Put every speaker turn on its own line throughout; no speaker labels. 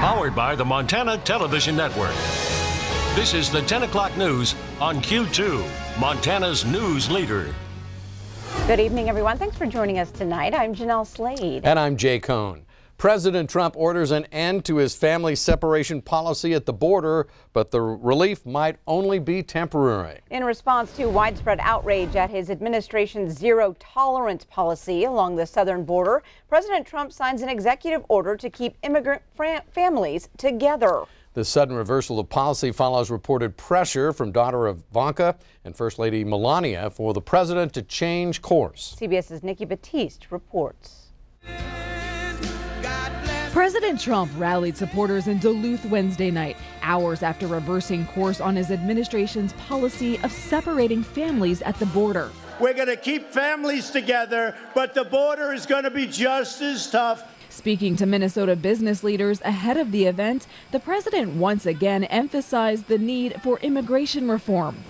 Powered by the Montana Television Network. This is the 10 o'clock news on Q2, Montana's news leader.
Good evening, everyone. Thanks for joining us tonight. I'm Jeanelle Slade.
And I'm Jay Cohn. President Trump orders an end to his family separation policy at the border, but the relief might only be temporary.
In response to widespread outrage at his administration's zero-tolerance policy along the southern border, President Trump signs an executive order to keep immigrant families together.
The sudden reversal of policy follows reported pressure from daughter of Ivanka and First Lady Melania for the president to change course.
CBS's Nikki Batiste reports.
President Trump rallied supporters in Duluth Wednesday night, hours after reversing course on his administration's policy of separating families at the border.
We're going to keep families together, but the border is going to be just as tough.
Speaking to Minnesota business leaders ahead of the event, the president once again emphasized the need for immigration reform.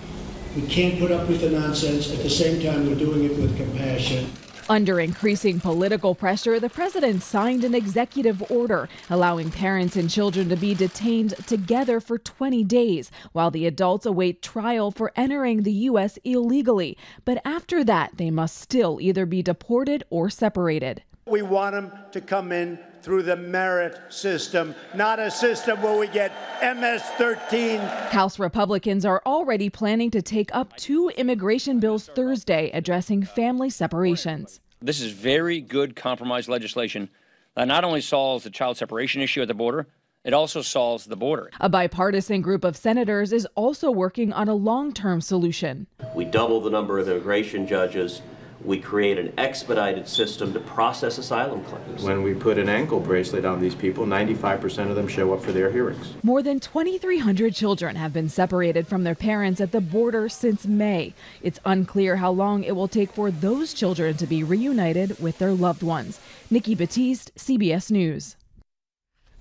We can't put up with the nonsense. At the same time, we're doing it with compassion.
Under increasing political pressure, the president signed an executive order allowing parents and children to be detained together for 20 days while the adults await trial for entering the U.S. illegally. But after that, they must still either be deported or separated.
We want them to come in through the merit system, not a system where we get MS-13.
House Republicans are already planning to take up 2 immigration bills Thursday addressing family separations.
This is very good compromise legislation that not only solves the child separation issue at the border, it also solves the border.
A bipartisan group of senators is also working on a long-term solution.
We double the number of immigration judges. We create an expedited system to process asylum claims.
When we put an ankle bracelet on these people, 95% of them show up for their hearings.
More than 2,300 children have been separated from their parents at the border since May. It's unclear how long it will take for those children to be reunited with their loved ones. Nikki Batiste, CBS News.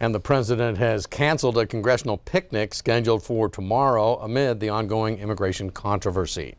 And the president has canceled a congressional picnic scheduled for tomorrow amid the ongoing immigration controversy.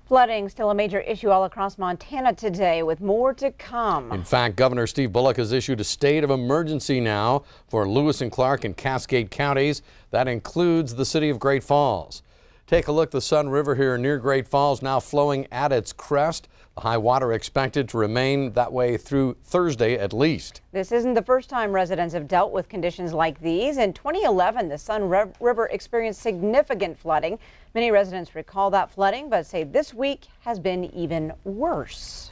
Flooding still a major issue all across Montana today, with more to come.
In fact, Governor Steve Bullock has issued a state of emergency now for Lewis and Clark and Cascade counties. That includes the city of Great Falls. Take a look. The Sun River here near Great Falls now flowing at its crest. The high water expected to remain that way through Thursday at least.
This isn't the first time residents have dealt with conditions like these. In 2011, the Sun River experienced significant flooding. Many residents recall that flooding, but say this week has been even worse.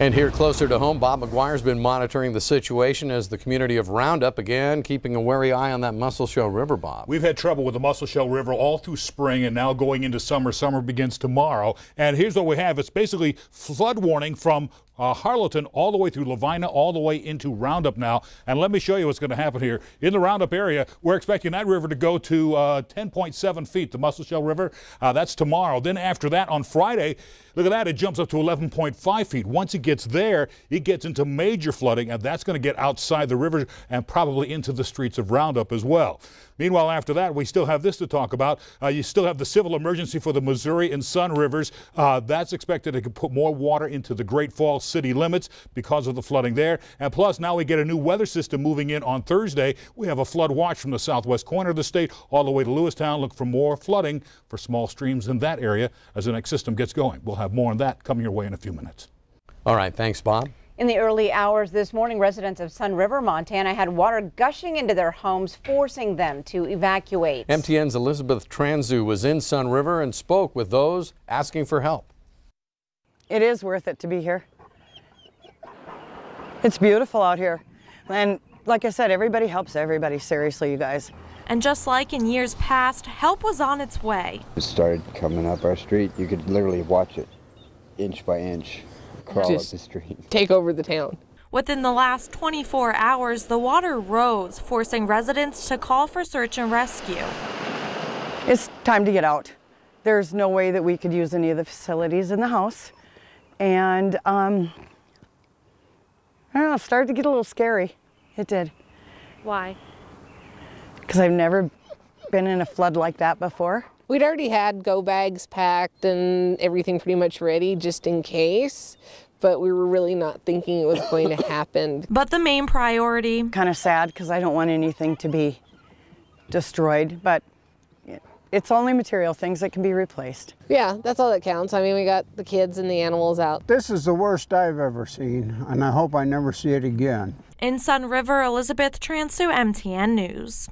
And here closer to home, Bob McGuire's been monitoring the situation as the community of Roundup again, keeping a wary eye on that Musselshell River, Bob.
We've had trouble with the Musselshell River all through spring and now going into summer. Summer begins tomorrow. And here's what we have. It's basically flood warning from Harleton all the way through Lavina, all the way into Roundup now. And let me show you what's going to happen here. In the Roundup area, we're expecting that river to go to 10.7 feet, the Musselshell River. That's tomorrow. Then after that, on Friday, look at that, it jumps up to 11.5 feet. Once it gets there, it gets into major flooding, and that's going to get outside the river and probably into the streets of Roundup as well. Meanwhile, after that, we still have this to talk about. You still have the civil emergency for the Missouri and Sun Rivers. That's expected to put more water into the Great Falls city limits because of the flooding there. And plus, now we get a new weather system moving in on Thursday. We have a flood watch from the southwest corner of the state all the way to Lewistown. Look for more flooding for small streams in that area as the next system gets going. We'll have more on that coming your way in a few minutes.
All right, thanks, Bob.
In the early hours this morning, residents of Sun River, Montana had water gushing into their homes, forcing them to evacuate.
MTN's Elizabeth Tranzu was in Sun River and spoke with those asking for help.
It is worth it to be here. It's beautiful out here. And like I said, everybody helps everybody. Seriously, you guys.
And just like in years past, help was on its way.
It started coming up our street. You could literally watch it inch by inch. Crawl up the street.
Take over the town.
Within the last 24 hours, the water rose, forcing residents to call for search and rescue.
It's time to get out. There's no way that we could use any of the facilities in the house. And I don't know, it started to get a little scary. It did.
Why?
Because I've never been in a flood like that before.
We'd already had go bags packed and everything pretty much ready just in case, but we were really not thinking it was going to happen.
But the main priority.
Kind of sad because I don't want anything to be destroyed, but it's only material things that can be replaced.
Yeah, that's all that counts. I mean, we got the kids and the animals out.
This is the worst I've ever seen, and I hope I never see it again.
In Sun River, Elizabeth Transu, MTN News.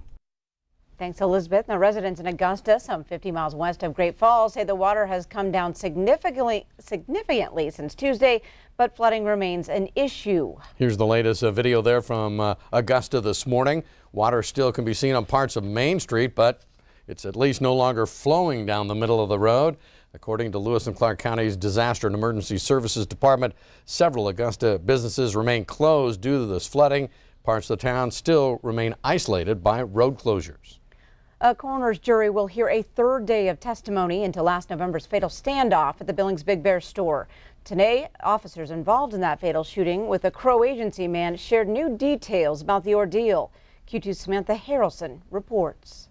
Thanks, Elizabeth. Now, residents in Augusta, some 50 miles west of Great Falls, say the water has come down significantly since Tuesday, but flooding remains an issue.
Here's the latest video there from Augusta this morning. Water still can be seen on parts of Main Street, but it's at least no longer flowing down the middle of the road. According to Lewis and Clark County's Disaster and Emergency Services Department, several Augusta businesses remain closed due to this flooding. Parts of the town still remain isolated by road closures.
A coroner's jury will hear a third day of testimony into last November's fatal standoff at the Billings Big Bear store. Today, officers involved in that fatal shooting with a Crow agency man shared new details about the ordeal. Q2's Samantha Harrelson reports.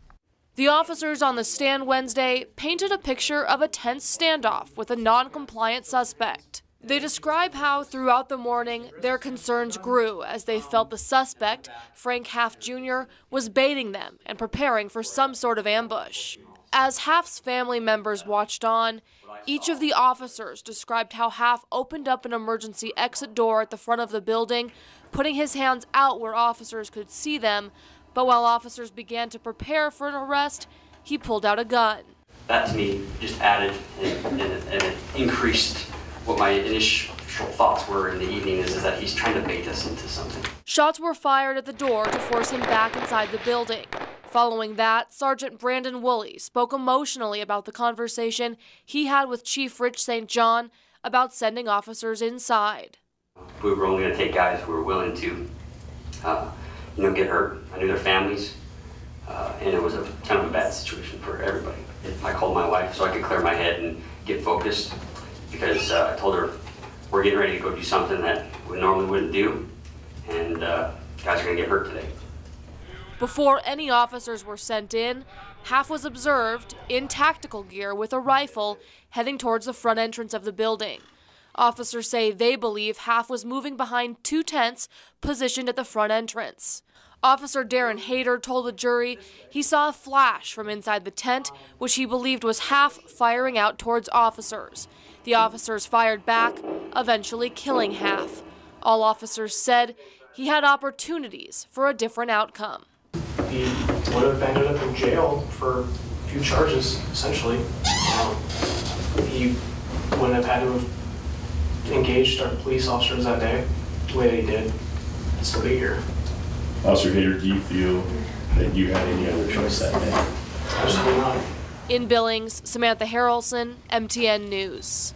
The officers on the stand Wednesday painted a picture of a tense standoff with a non-compliant suspect. They describe how throughout the morning their concerns grew as they felt the suspect, Frank Haff Jr., was baiting them and preparing for some sort of ambush. As Haff's family members watched on, each of the officers described how Haff opened up an emergency exit door at the front of the building, putting his hands out where officers could see them. But while officers began to prepare for an arrest, he pulled out a gun.
That to me just added and it increased what my initial thoughts were in the evening is that he's trying to bait us into something.
Shots were fired at the door to force him back inside the building. Following that, Sergeant Brandon Woolley spoke emotionally about the conversation he had with Chief Rich St. John about sending officers inside.
We were only going to take guys who were willing to get hurt. I knew their families, and it was kind of a bad situation for everybody. I called my wife so I could clear my head and get focused because I told her we're getting ready to go do something that we normally wouldn't do, and guys are going to get hurt today.
Before any officers were sent in, Haff was observed in tactical gear with a rifle heading towards the front entrance of the building. Officers say they believe Haff was moving behind two tents positioned at the front entrance. Officer Darren Hayter told the jury he saw a flash from inside the tent, which he believed was Haff firing out towards officers. The officers fired back, eventually killing Haff. All officers said he had opportunities for a different outcome.
He would have ended up in jail for a few charges, essentially. He wouldn't have had to have engaged our police officers that day the way that he did. Still be here.
Officer Hayter, do you feel that you had any other choice that day?
Absolutely not.
In Billings, Samantha Harrelson, MTN News.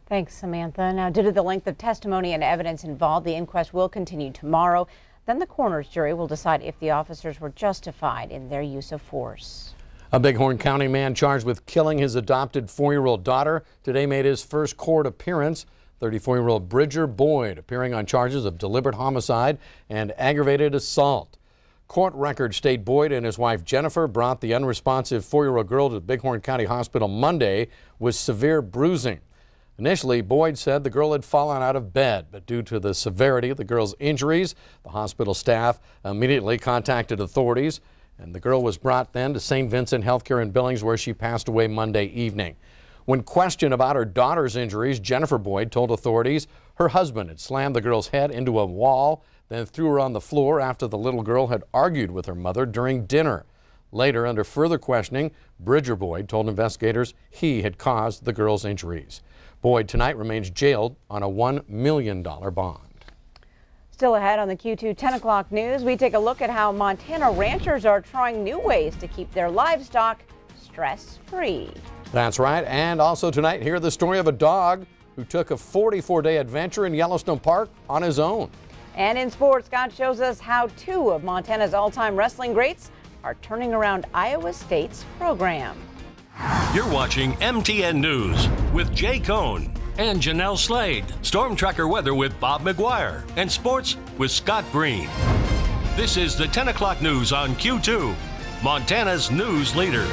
Thanks, Samantha. Now, due to the length of testimony and evidence involved, the inquest will continue tomorrow. Then the coroner's jury will decide if the officers were justified in their use of force.
A Bighorn County man charged with killing his adopted 4-year-old daughter today made his first court appearance. 34-year-old Bridger Boyd appearing on charges of deliberate homicide and aggravated assault. Court records state Boyd and his wife Jennifer brought the unresponsive 4-year-old girl to the Bighorn County Hospital Monday with severe bruising. Initially, Boyd said the girl had fallen out of bed, but due to the severity of the girl's injuries, the hospital staff immediately contacted authorities, and the girl was brought then to St. Vincent Healthcare in Billings, where she passed away Monday evening. When questioned about her daughter's injuries, Jennifer Boyd told authorities her husband had slammed the girl's head into a wall, then threw her on the floor after the little girl had argued with her mother during dinner. Later, under further questioning, Bridger Boyd told investigators he had caused the girl's injuries. Boyd tonight remains jailed on a $1 million bond.
Still ahead on the Q2 10 o'clock news, we take a look at how Montana ranchers are trying new ways to keep their livestock stress-free.
That's right. And also tonight, hear the story of a dog who took a 44-day adventure in Yellowstone Park on his own.
And in sports, Scott shows us how two of Montana's all-time wrestling greats are turning around Iowa State's program.
You're watching MTN News with Jay Cohn and Jeanelle Slade. Storm Tracker weather with Bob McGuire. And sports with Scott Green. This is the 10 o'clock news on Q2, Montana's news leader.